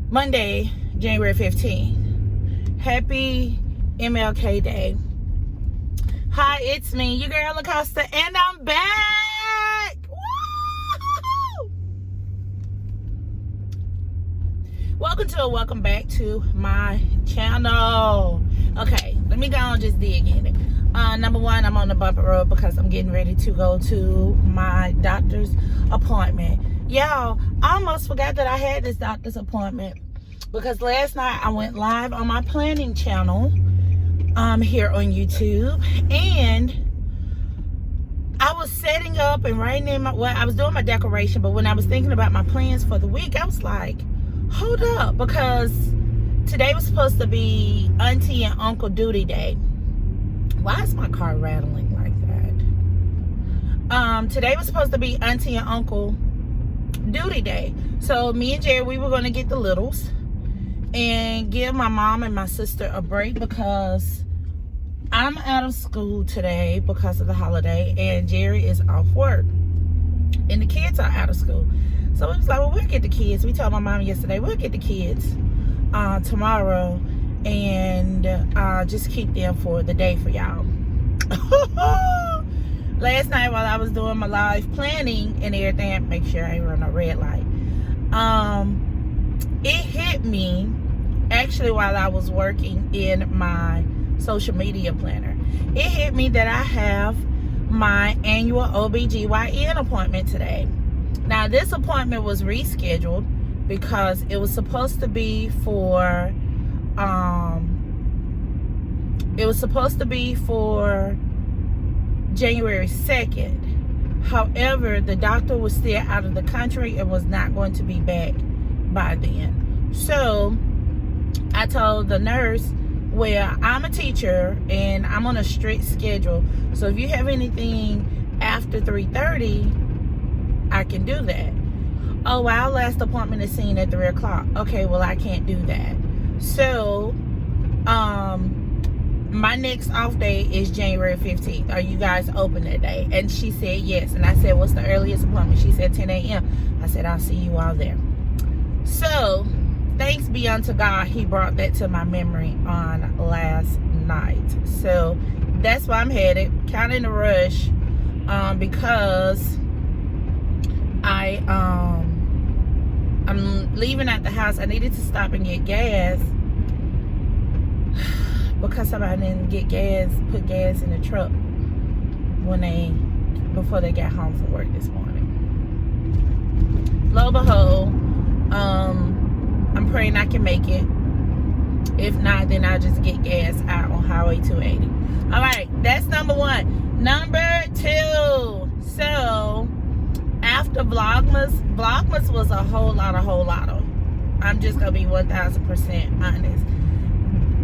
Monday, January 15th. Happy MLK Day. Hi, it's me, your girl Costa, and I'm back. Woo! Welcome back to my channel. Okay, let me go and just dig in it. Number one, I'm on the bumper road because I'm getting ready to go to my doctor's appointment. Y'all, I almost forgot that I had this doctor's appointment because last night I went live on my planning channel here on YouTube, and I was setting up and writing in I was doing my decoration, but when I was thinking about my plans for the week, I was like, hold up, because today was supposed to be Auntie and Uncle Duty Day. Why is my car rattling like that? Today was supposed to be Auntie and Uncle Duty Day. So me and Jerry, we were going to get the littles and give my mom and my sister a break because I'm out of school today because of the holiday, and Jerry is off work, and the kids are out of school. So we was like, well, we'll get the kids. We told my mom yesterday, we'll get the kids tomorrow and just keep them for the day for y'all. Last night while I was doing my live planning and everything, make sure I ain't run a red light, it hit me actually while I was working in my social media planner. It hit me that I have my annual OBGYN appointment today. Now this appointment was rescheduled because it was supposed to be for January 2nd. However, the doctor was still out of the country and was not going to be back by then. So I told the nurse, well, I'm a teacher and I'm on a strict schedule, so if you have anything after 3:30, I can do that. Oh, well, our last appointment is seen at 3 o'clock. Okay, well, I can't do that. So my next off day is January 15th. Are you guys open that day? And she said yes. And I said, what's the earliest appointment? She said 10 a.m. I said, I'll see you all there. So thanks be unto God, he brought that to my memory on last night. So that's why I'm headed, kind of in a rush, because I'm leaving at the house. I needed to stop and get gas because somebody didn't get gas, put gas in the truck before they got home from work this morning. Lo and behold, I'm praying I can make it. If not, then I'll just get gas out on Highway 280. All right, that's number one. Number two, so after Vlogmas was a whole lot of, I'm just gonna be 1000% honest.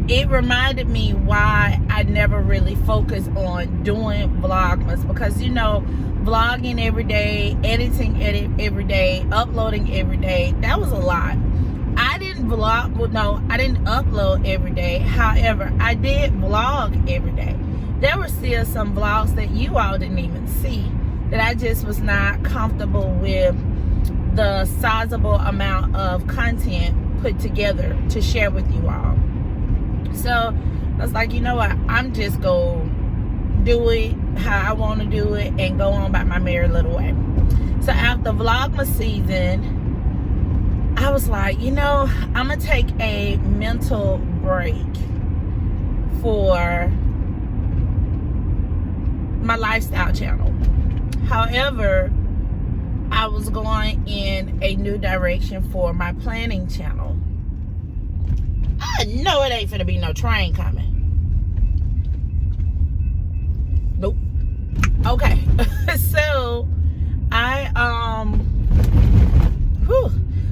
It reminded me why I never really focused on doing Vlogmas, because you know, vlogging every day, editing every day, uploading every day, that was a lot. I didn't upload every day. However, I did vlog every day. There were still some vlogs that you all didn't even see, that I just was not comfortable with the sizable amount of content put together to share with you all. So I was like, you know what, I'm just gonna do it how I want to do it and go on about my merry little way. So after Vlogmas season, I was like, you know, I'm gonna take a mental break for my lifestyle channel. However, I was going in a new direction for my planning channel. I know it ain't finna be no train coming. Nope. Okay. So I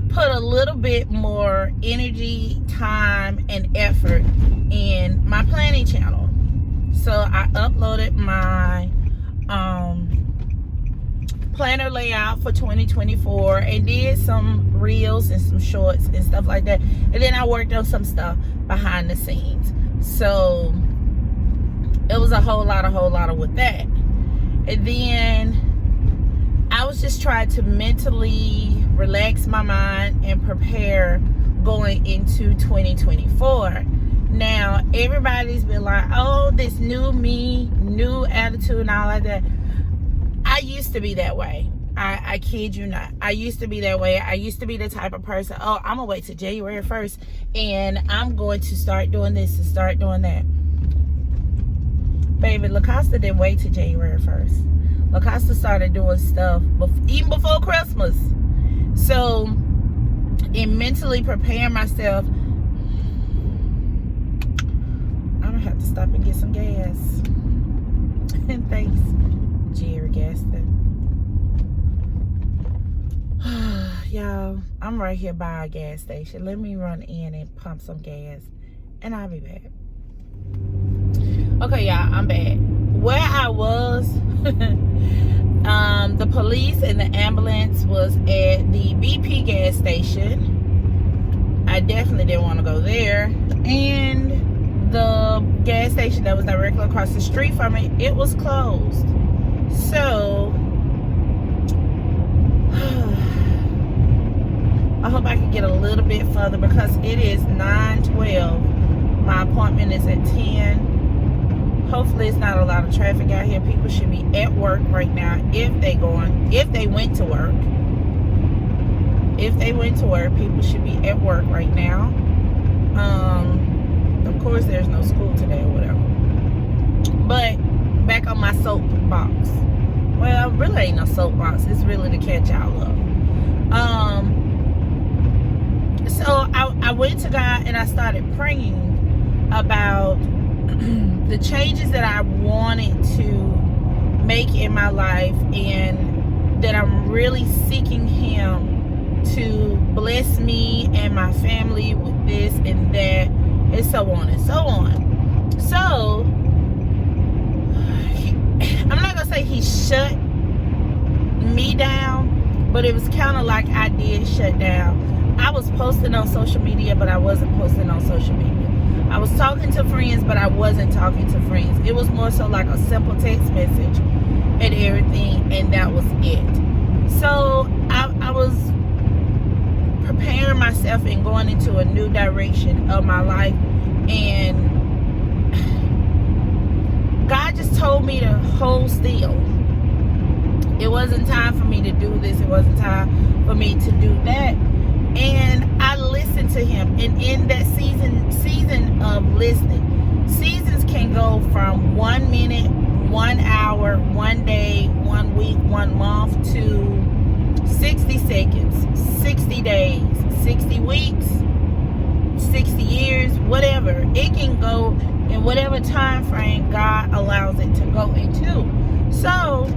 put a little bit more energy, time, and effort in my planning channel. So I uploaded my planner layout for 2024 and did some reels and some shorts and stuff like that, and then I worked on some stuff behind the scenes. So it was a whole lot with that. And then I was just trying to mentally relax my mind and prepare going into 2024. Now, everybody's been like, oh, this new me, new attitude and all like that. I used to be that way. I kid you not. I used to be that way. I used to be the type of person, oh, I'm going to wait till January 1st and I'm going to start doing this and start doing that. Baby, LaCosta didn't wait till January 1st. LaCosta started doing stuff even before Christmas. So, in mentally preparing myself, I'm going to have to stop and get some gas. And thanks, Jerry Gaston. Y'all, I'm right here by a gas station. Let me run in and pump some gas, and I'll be back. Okay, y'all, I'm back. Where I was, the police and the ambulance was at the BP gas station. I definitely didn't want to go there. And the gas station that was directly across the street from it, it was closed. So, I hope I can get a little bit further because it is 9:12. My appointment is at 10. Hopefully it's not a lot of traffic out here. People should be at work right now if they went to work. If they went to work, people should be at work right now. Of course there's no school today or whatever. But back on my soapbox. Well, really ain't no soapbox. It's really to catch y'all up. So I went to God and I started praying about the changes that I wanted to make in my life, and that I'm really seeking Him to bless me and my family with this and that, and so on and so on. So I'm not gonna say He shut me down, but it was kind of like I did shut down. I was posting on social media, but I wasn't posting on social media. I was talking to friends, but I wasn't talking to friends. It was more so like a simple text message and everything, and that was it. So I was preparing myself and going into a new direction of my life, and God just told me to hold still. It wasn't time for me to do this. It wasn't time for me to do that. And I listened to Him. And in that season of listening, seasons can go from 1 minute, 1 hour, 1 day, 1 week, 1 month to 60 seconds, 60 days, 60 weeks, 60 years, whatever. It can go in whatever time frame God allows it to go into. So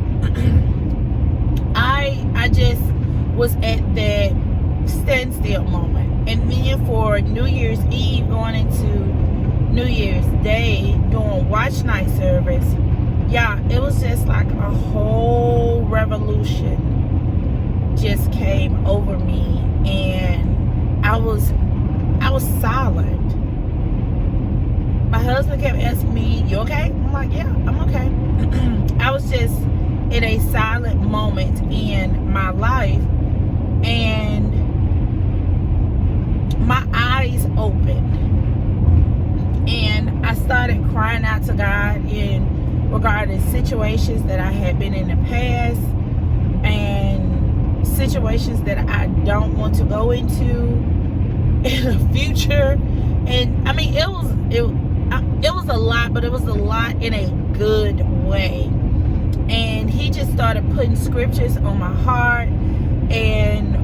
I just was at that standstill moment. And then for New Year's Eve going into New Year's Day doing watch night service, yeah, it was just like a whole revolution just came over me, and I was silent. My husband kept asking me, you okay? I'm like, yeah, I'm okay. I was just in a silent moment in my life, and my eyes opened, and I started crying out to God in regarding situations that I had been in the past and situations that I don't want to go into in the future. And I mean, it was a lot, but it was a lot in a good way. And He just started putting scriptures on my heart, and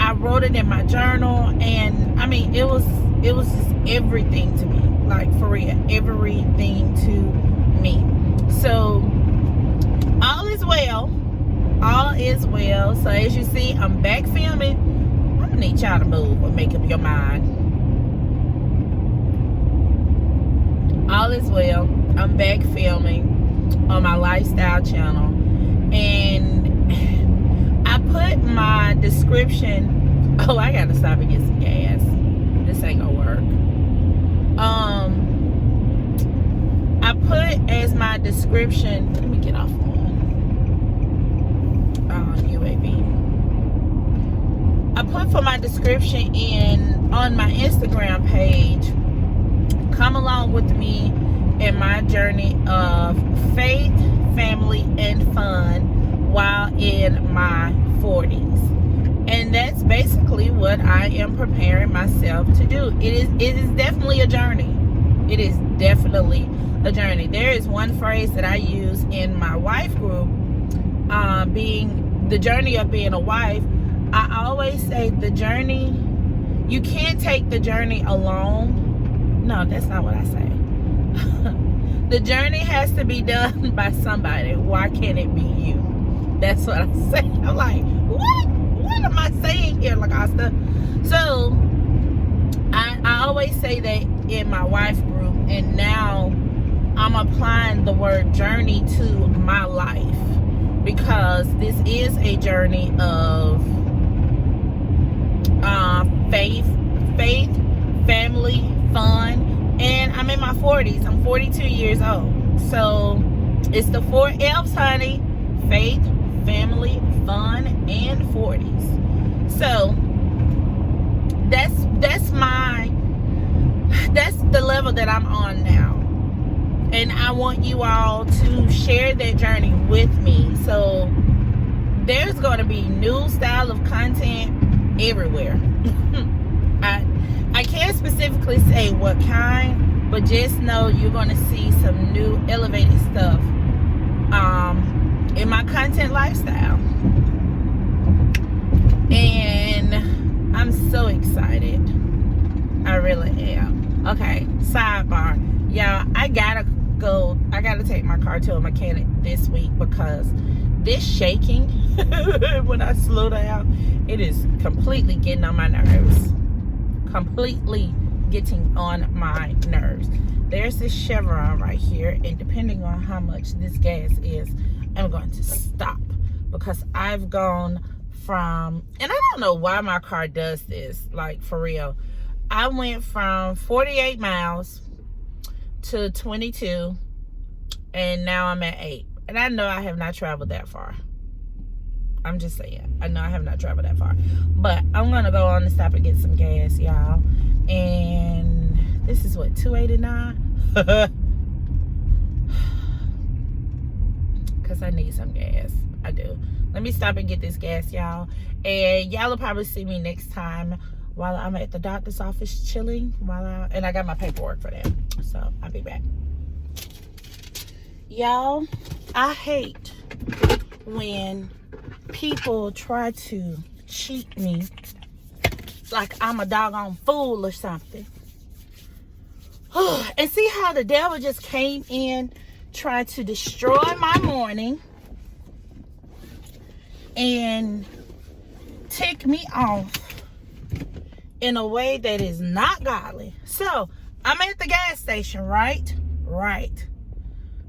I wrote it in my journal, and I mean, it was just everything to me, like for real, everything to me. So all is well. So as you see, I'm back filming. I'm gonna need y'all to move or make up your mind. All is well. I'm back filming on my lifestyle channel, and I put my description. Oh, I gotta stop and get some gas. This ain't gonna work. I put as my description. Let me get off on UAV. I put for my description in on my Instagram page, come along with me in my journey of faith, family, and fun while in my 40s. And that's basically what I am preparing myself to do. It is definitely a journey. It is definitely a journey. There is one phrase that I use in my wife group, being the journey of being a wife. I always say the journey, you can't take the journey alone. No, that's not what I say. The journey has to be done by somebody. Why can't it be you? That's what I say. I'm like, what? What am I saying here, LaGasta? So, I always say that in my wife group, and now I'm applying the word journey to my life, because this is a journey of faith, family, fun, and I'm in my 40s. I'm 42 years old. So it's the 4 F's, honey. Faith, family, fun, and 40s. So that's the level that I'm on now. And I want you all to share that journey with me. So there's going to be new style of content everywhere. I can't specifically say what kind, but just know you're going to see some new elevated stuff in my content lifestyle. And I'm so excited. I really am. Okay, sidebar. Y'all, I gotta take my car to a mechanic this week, because this shaking when I slow down, it is completely getting on my nerves. Completely getting on my nerves. There's this Chevron right here, and depending on how much this gas is, I'm going to stop, because I've gone from, and I don't know why my car does this, like for real. I went from 48 miles to 22, and now I'm at 8. And I know I have not traveled that far. I'm just saying, I know I have not traveled that far, but I'm gonna go on and stop and get some gas, y'all. And this is what, $2.89? Because I need some gas. I do. Let me stop and get this gas, y'all. And y'all will probably see me next time while I'm at the doctor's office chilling, and I got my paperwork for that. So I'll be back. Y'all, I hate when people try to cheat me like I'm a doggone fool or something. And see how the devil just came in, tried to destroy my morning and tick me off in a way that is not godly. So I'm at the gas station, right?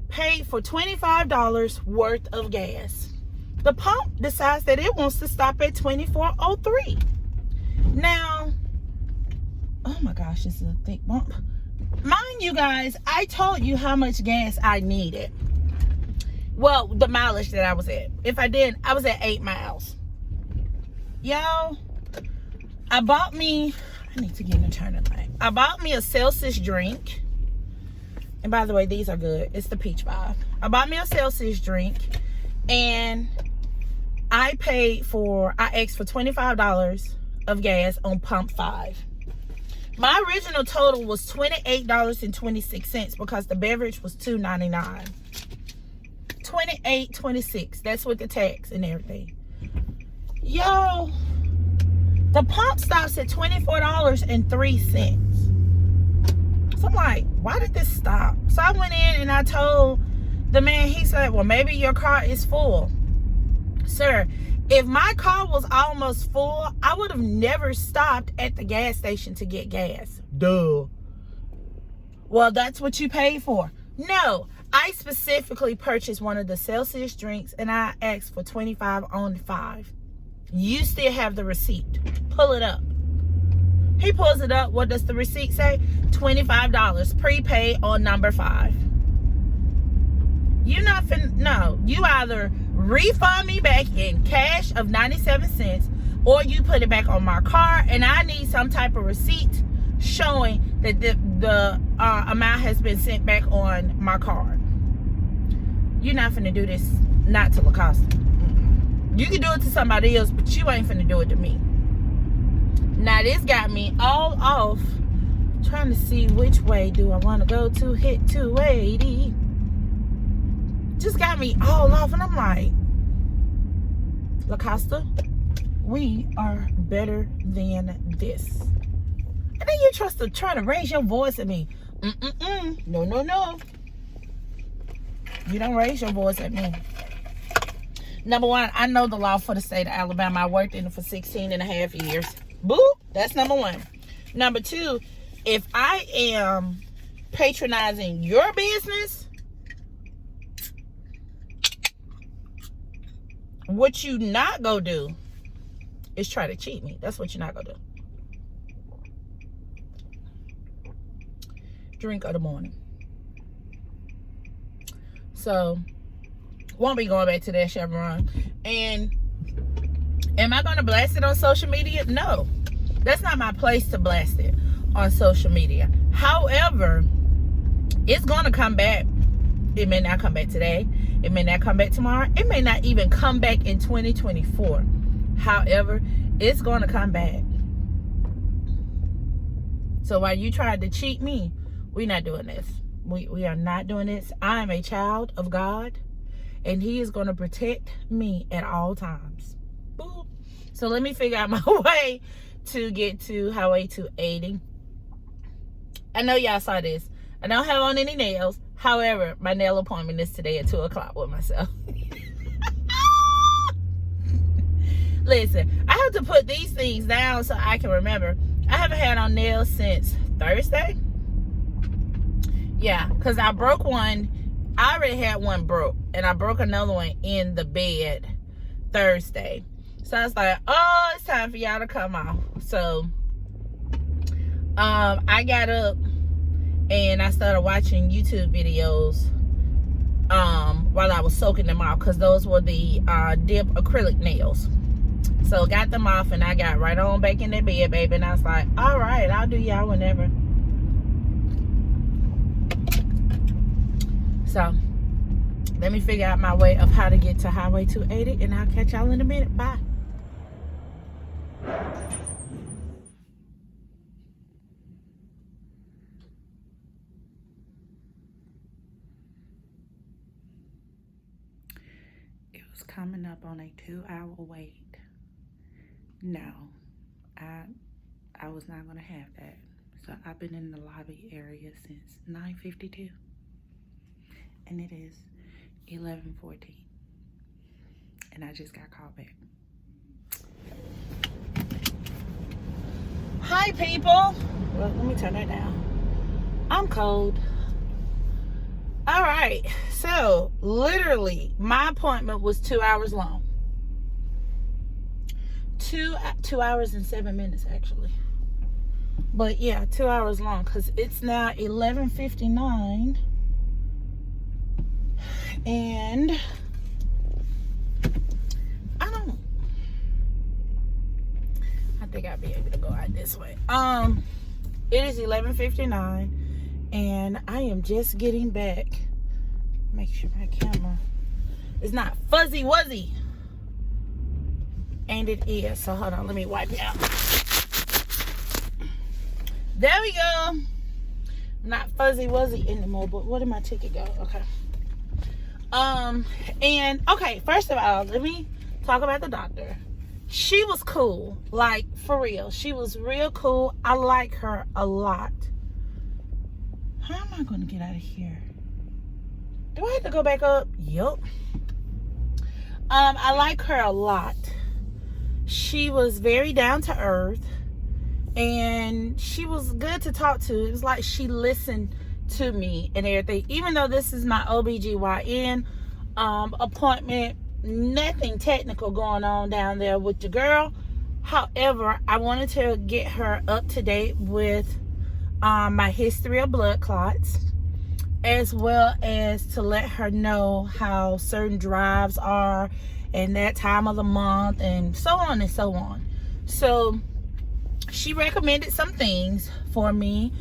Paid for $25 worth of gas. The pump decides that it wants to stop at $24.03. Now, oh my gosh, this is a thick bump. Mind you guys, I told you how much gas I needed. Well, the mileage that I was at. If I did, I was at 8 miles. Y'all, I need to get in the turning lane. I bought me a Celsius drink. And by the way, these are good. It's the peach vibe. I bought me a Celsius drink, and I asked for $25 of gas on pump 5. My original total was $28.26 because the beverage was $2.99. $28.26. That's with the tax and everything. Yo, the pump stops at $24.03. So I'm like, why did this stop? So I went in and I told the man, he said, well, maybe your car is full. Sir, if my car was almost full, I would have never stopped at the gas station to get gas. Duh. Well, that's what you paid for. No, I specifically purchased one of the Celsius drinks, and I asked for $25 on 5. You still have the receipt. Pull it up. He pulls it up. What does the receipt say? $25 prepaid on number 5. You're not no. You either refund me back in cash of 97 cents, or you put it back on my card, and I need some type of receipt showing that the amount has been sent back on my card. You're not finna do this, not to Costa. You can do it to somebody else, but you ain't finna do it to me. Now this got me all off, trying to see which way do I want to go to hit 280. Just got me all off, and I'm like, LaCosta, we are better than this. And then you try to raise your voice at me. No, no, no. You don't raise your voice at me. Number one, I know the law for the state of Alabama. I worked in it for 16 and a half years. Boo, that's number one. Number two, if I am patronizing your business, what you not gonna do is try to cheat me. That's what you're not gonna do. Drink of the morning. So, won't be going back to that Chevron. And am I gonna blast it on social media? No, that's not my place to blast it on social media. However, it's gonna come back. It may not come back today. It may not come back tomorrow. It may not even come back in 2024. However, it's gonna come back. So while you tried to cheat me, we're not doing this. We are not doing this. I am a child of God, and He is going to protect me at all times. Boop. So let me figure out my way to get to Highway 280. I know y'all saw this. I don't have on any nails. However, my nail appointment is today at 2 o'clock with myself. Listen, I have to put these things down so I can remember. I haven't had on nails since Thursday. Yeah, because I broke one. I already had one broke, and I broke another one in the bed Thursday. So I was like, oh, it's time for y'all to come off. So I got up and I started watching YouTube videos while I was soaking them off, because those were the dip acrylic nails. So got them off, and I got right on back in the bed, baby. And I was like, all right, I'll do y'all whenever. So let me figure out my way of how to get to Highway 280, and I'll catch y'all in a minute. Bye. It was coming up on a 2-hour wait. No, I was not gonna have that. So I've been in the lobby area since 9:52. And it is 11:14, and I just got called back. Hi, people. Well, let me turn that down. I'm cold. All right, so literally my appointment was 2 hours long. 2 hours and 7 minutes actually, but yeah, 2 hours long, because it's now 11:59. And I think I'll be able to go out this way. It is 11:59, and I am just getting back. Make sure my camera is not fuzzy wuzzy, and it is. So hold on, let me wipe it out. There we go. Not fuzzy wuzzy anymore. But where did my ticket go? Okay. And okay, first of all, let me talk about the doctor. She was cool, like for real. She was real cool. I like her a lot. How am I going to get out of here? Do I have to go back up? Yup. I like her a lot. She was very down to earth, and she was good to talk to. It was like she listened to me and everything. Even though this is my OBGYN appointment, nothing technical going on down there with the girl. However, I wanted to get her up to date with my history of blood clots, as well as to let her know how certain drives are and that time of the month and so on and so on. So she recommended some things for me,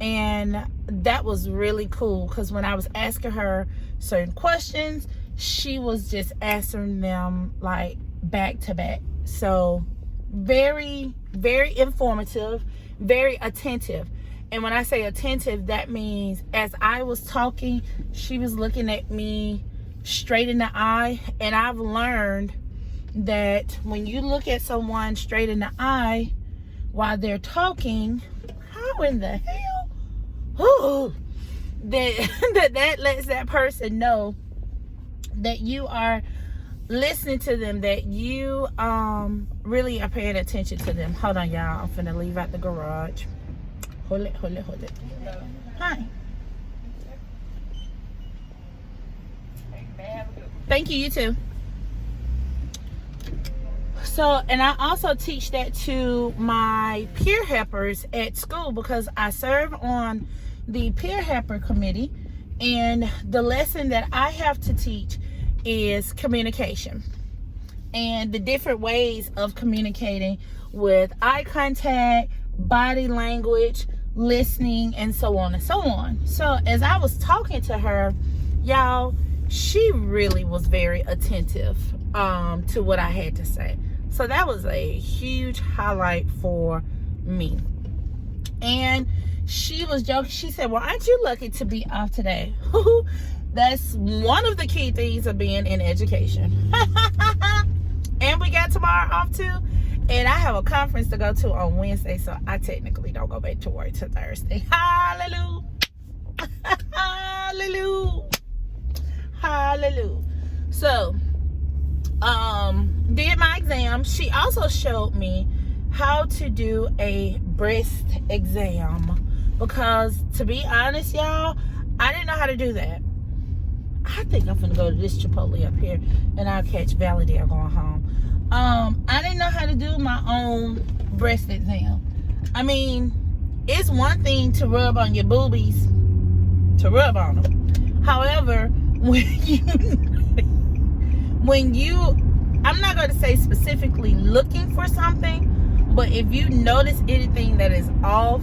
and that was really cool, because when I was asking her certain questions, she was just answering them like back to back. So very, very informative, very attentive. And when I say attentive, that means as I was talking, she was looking at me straight in the eye. And I've learned that when you look at someone straight in the eye while they're talking, how in the hell? Ooh, that lets that person know that you are listening to them, that you really are paying attention to them. Hold on, y'all. I'm finna leave out the garage. Hold it. Hi. Thank you, you too. So, and I also teach that to my peer helpers at school, because I serve on the peer helper committee, and the lesson that I have to teach is communication and the different ways of communicating with eye contact, body language, listening, and so on and so on. So as I was talking to her, y'all, she really was very attentive to what I had to say. So that was a huge highlight for me. And she was joking. She said, well, aren't you lucky to be off today? That's one of the key things of being in education. And we got tomorrow off too. And I have a conference to go to on Wednesday, so I technically don't go back to work till Thursday. Hallelujah. Hallelujah. Hallelujah. So, did my exam. She also showed me how to do a breast exam, because to be honest, y'all, I didn't know how to do that. I think I'm gonna go to this Chipotle up here, and I'll catch Validare going home. I didn't know how to do my own breast exam. I mean, it's one thing to rub on your boobies, to rub on them. However, when you, I'm not going to say specifically looking for something, but if you notice anything that is off,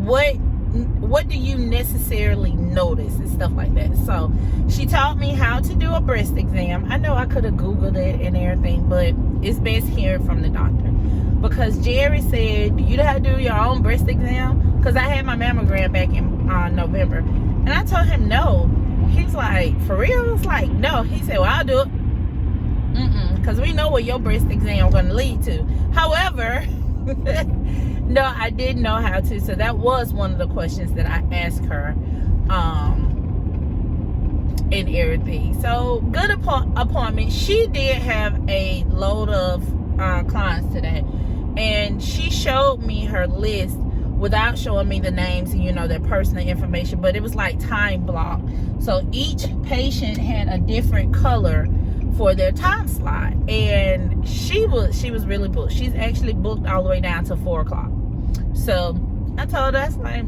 what do you necessarily notice and stuff like that? So she taught me how to do a breast exam. I know I could have Googled it and everything, but it's best hearing from the doctor, because Jerry said, do you know how to do your own breast exam? Because I had my mammogram back in November, and I told him no. He's like, for real? I was like, no. He said, well, I'll do it. Because we know what your breast exam is going to lead to. However, no, I didn't know how to. So that was one of the questions that I asked her, and everything. So good appointment. She did have a load of clients today, and she showed me her list without showing me the names and, you know, their personal information, but it was like time block. So each patient had a different color for their time slot, and she was really booked. She's actually booked all the way down to 4 o'clock. So I told her, like,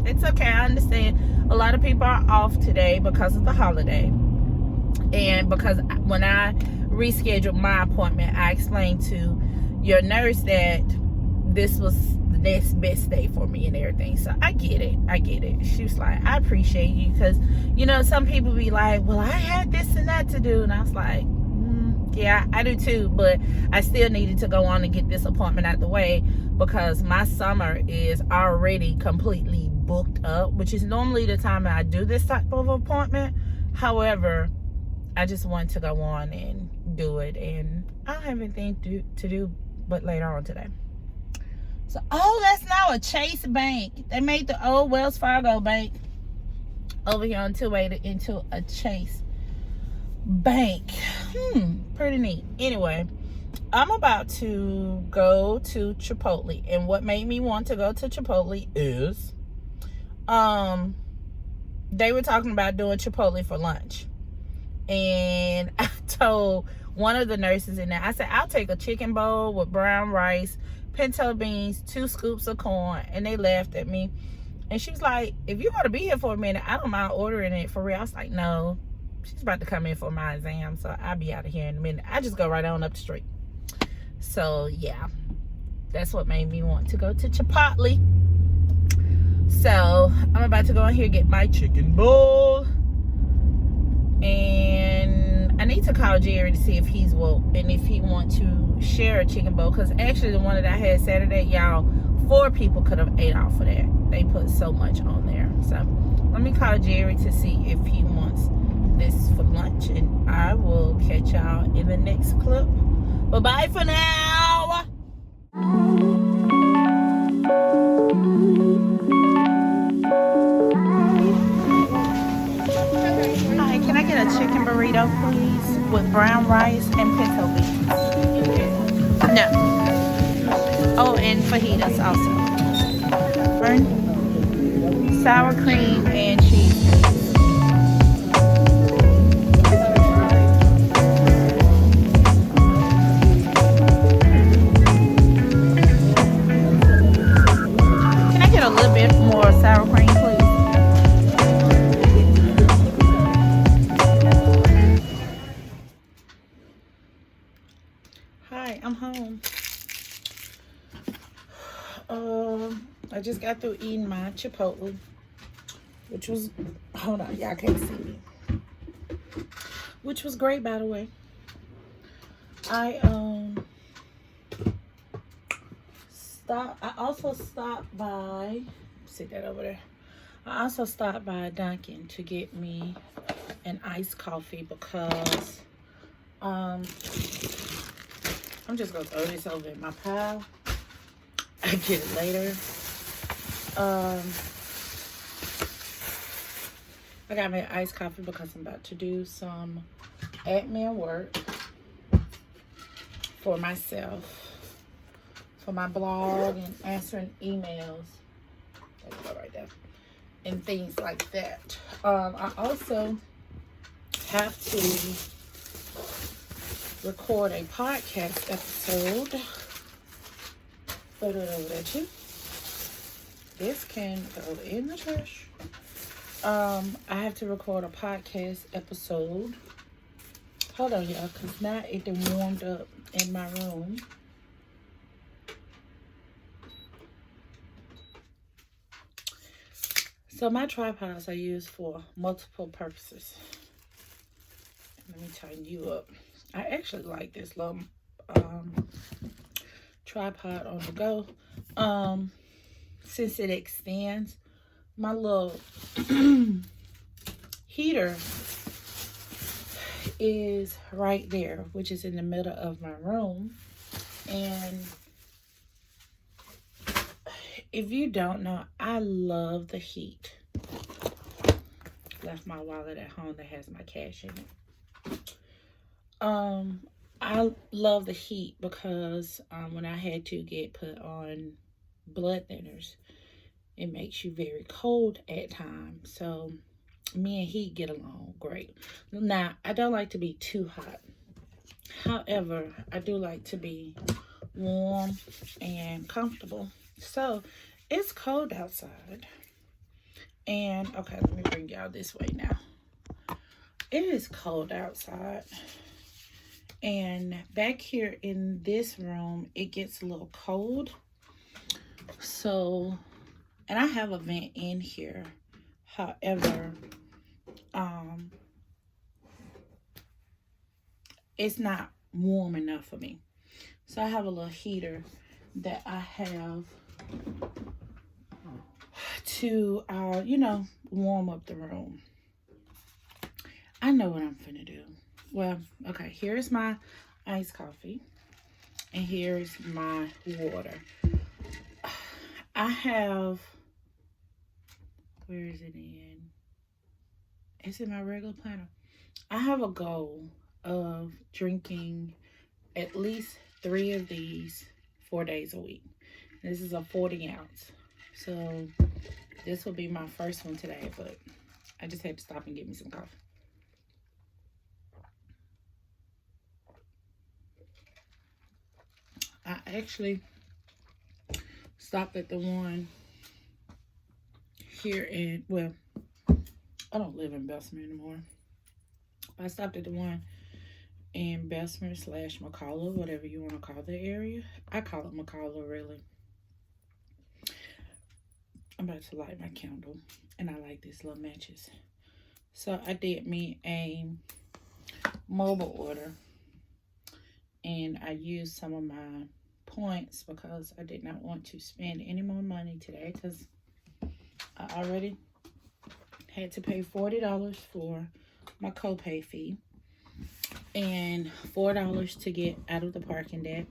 it's okay, I understand. A lot of people are off today because of the holiday, and because when I rescheduled my appointment, I explained to your nurse that this was the next best day for me and everything. So I get it. She was like, I appreciate you, because, you know, some people be like, well, I had this and that to do, and I was like, yeah, I do too, but I still needed to go on and get this appointment out the way, because my summer is already completely booked up, which is normally the time I do this type of appointment. However, I just want to go on and do it, and I don't have anything to do but later on today. So, oh, that's now a Chase Bank. They made the old Wells Fargo Bank over here on 280 into a Chase Bank. Pretty neat. Anyway, I'm about to go to Chipotle, and what made me want to go to Chipotle is they were talking about doing Chipotle for lunch, and I told one of the nurses in there, I said, I'll take a chicken bowl with brown rice, pinto beans, 2 scoops of corn. And they laughed at me, and she was like, if you want to be here for a minute, I don't mind ordering it for real. I was like, no, she's about to come in for my exam, so I'll be out of here in a minute. I just go right on up the street. So yeah, that's what made me want to go to Chipotle. So I'm about to go in here and get my chicken bowl, and I need to call Jerry to see if he's woke and if he wants to share a chicken bowl, because actually the one that I had Saturday, y'all, 4 people could have ate off of that. They put so much on there. So let me call Jerry to see if he wants this for lunch, and I will catch y'all in the next clip. Bye bye for now. Hi, can I get a chicken burrito, please, with brown rice and pinto beans? No. Oh, and fajitas also. Burn, sour cream and cheese. Can I get a little bit more sour cream, please? Hi, I'm home. I just got through eating my Chipotle, which was, hold on, y'all can't see me, which was great, by the way. I also stopped by, sit that over there. I also stopped by Dunkin' to get me an iced coffee because I'm just gonna throw this over in my pile. I get it later. I got me an iced coffee because I'm about to do some admin work for myself, for my blog, and answering emails. There we go, right there. And things like that. I also have to record a podcast episode. Throw it over there too. This can go in the trash. I have to record a podcast episode. Hold on, y'all, because now it done warmed up in my room. So my tripods are used for multiple purposes. Let me tighten you up. I actually like this little tripod on the go. Since it extends, my little heater is right there, which is in the middle of my room. And if you don't know, I love the heat. Left my wallet at home that has my cash in it. I love the heat because when I had to get put on blood thinners, it makes you very cold at times. So me and heat get along great. Now, I don't like to be too hot. However, I do like to be warm and comfortable. So it's cold outside. And okay, let me bring y'all this way now. It is cold outside. And back here in this room, it gets a little cold. So, and I have a vent in here. However, it's not warm enough for me. So I have a little heater that I have to, you know, warm up the room. I know what I'm finna do. Well, okay, here's my iced coffee. And here's my water. I have, where is it in? It's in my regular planner. I have a goal of drinking at least 3 of these 4 days a week. This is a 40 ounce. So this will be my first one today, but I just had to stop and get me some coffee. I actually stopped at the one here in, well, I don't live in Bessemer anymore. I stopped at the one in Bessemer / McCalla, whatever you want to call the area. I call it McCalla, really. I'm about to light my candle, and I like these little matches. So I did me a mobile order, and I used some of my points because I did not want to spend any more money today, because I already had to pay $40 for my copay fee and $4 to get out of the parking deck,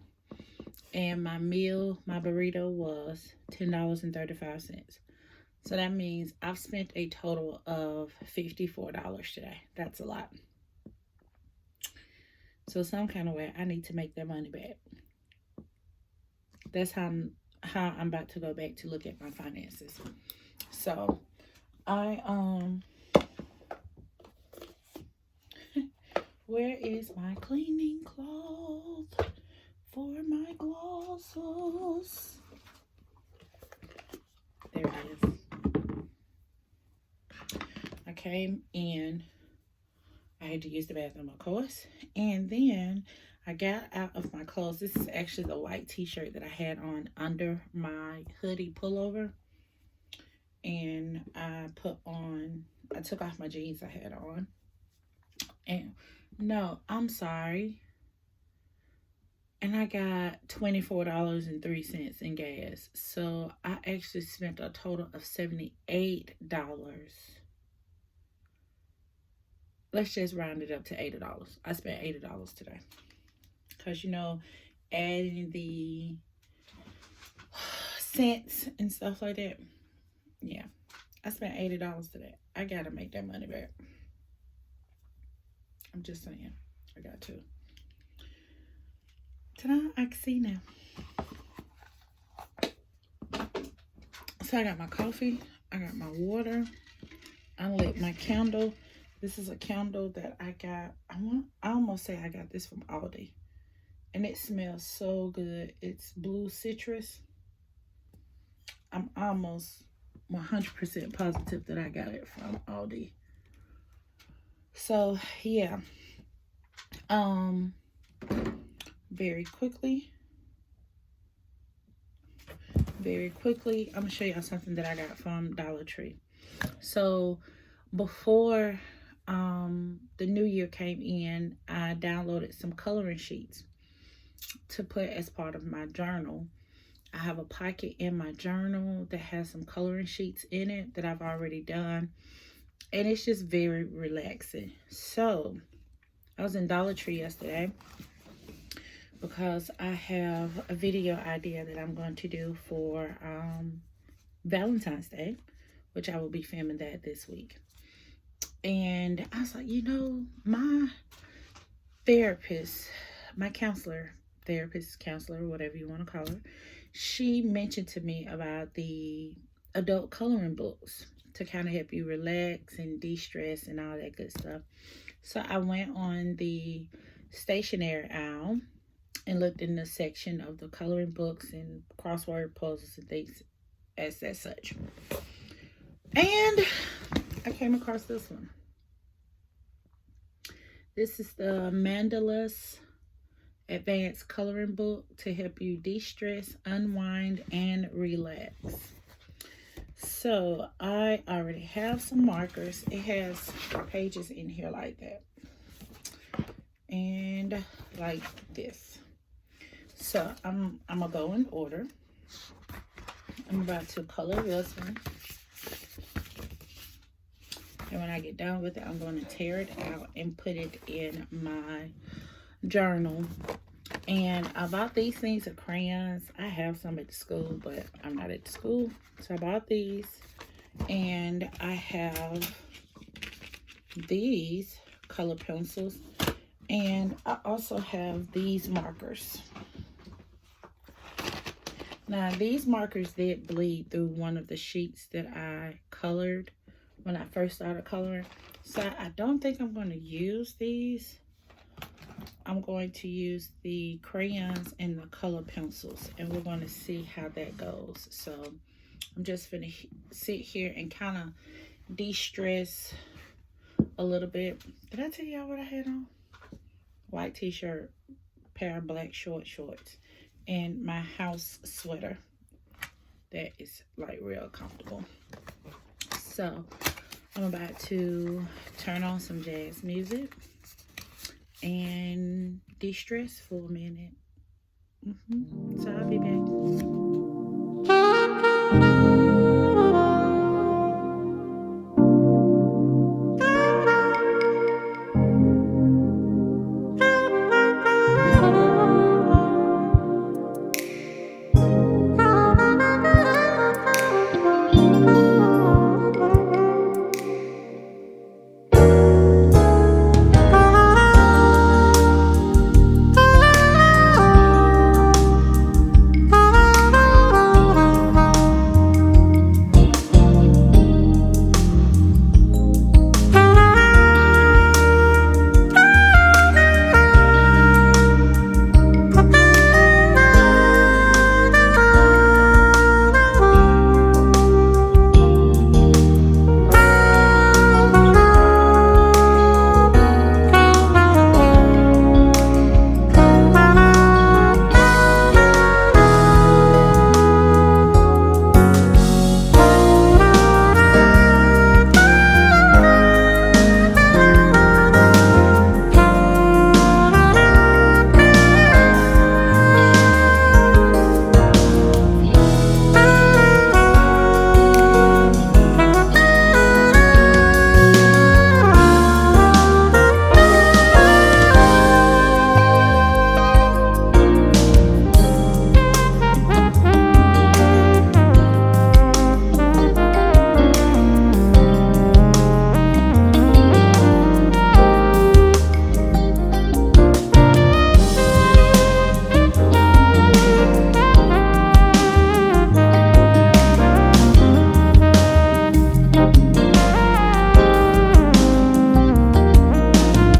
and my meal, my burrito, was $10.35. So that means I've spent a total of $54 today. That's a lot. So some kind of way I need to make that money back. That's how I'm about to go back to look at my finances. So where is my cleaning cloth for my glosses? There it is. I came in. I had to use the bathroom, of course. And then I got out of my clothes. This is actually the white t-shirt that I had on under my hoodie pullover. And I took off my jeans I had on. And no, I'm sorry. And I got $24.03 in gas. So I actually spent a total of $78. Let's just round it up to $80. I spent $80 today. Because, you know, adding the cents and stuff like that. Yeah. I spent $80 today. I got to make that money back. I'm just saying. I got to. Ta-da, I can see now. So I got my coffee. I got my water. I lit my candle. This is a candle that I got. I almost say I got this from Aldi. And it smells so good. It's blue citrus. I'm almost 100% positive that I got it from Aldi. So, yeah. Very quickly, I'm gonna show y'all something that I got from Dollar Tree. So before the new year came in, I downloaded some coloring sheets to put as part of my journal. I have a pocket in my journal that has some coloring sheets in it that I've already done, and it's just very relaxing. So I was in Dollar Tree yesterday because I have a video idea that I'm going to do for Valentine's Day, which I will be filming that this week. And I was like, you know, my therapist, my counselor, whatever you want to call her, she mentioned to me about the adult coloring books to kind of help you relax and de-stress and all that good stuff. So I went on the stationery aisle and looked in the section of the coloring books and crossword puzzles and things as such. And I came across this one. This is the Mandalas Advanced Coloring Book to help you de-stress, unwind, and relax. So I already have some markers. It has pages in here like that. And like this. So I'm gonna go in order. I'm about to color this one. And when I get done with it, I'm going to tear it out and put it in my journal. And I bought these things of crayons. I have some at the school, but I'm not at the school. So I bought these. And I have these color pencils. And I also have these markers. Now, these markers did bleed through one of the sheets that I colored when I first started coloring. So I don't think I'm going to use these. I'm going to use the crayons and the color pencils, and we're going to see how that goes. So I'm just going to sit here and kind of de-stress a little bit. Did I tell y'all what I had on? white t-shirt, pair of black shorts, and my house sweater that is like real comfortable. So I'm about to turn on some jazz music and de-stress for a minute. So I'll be back.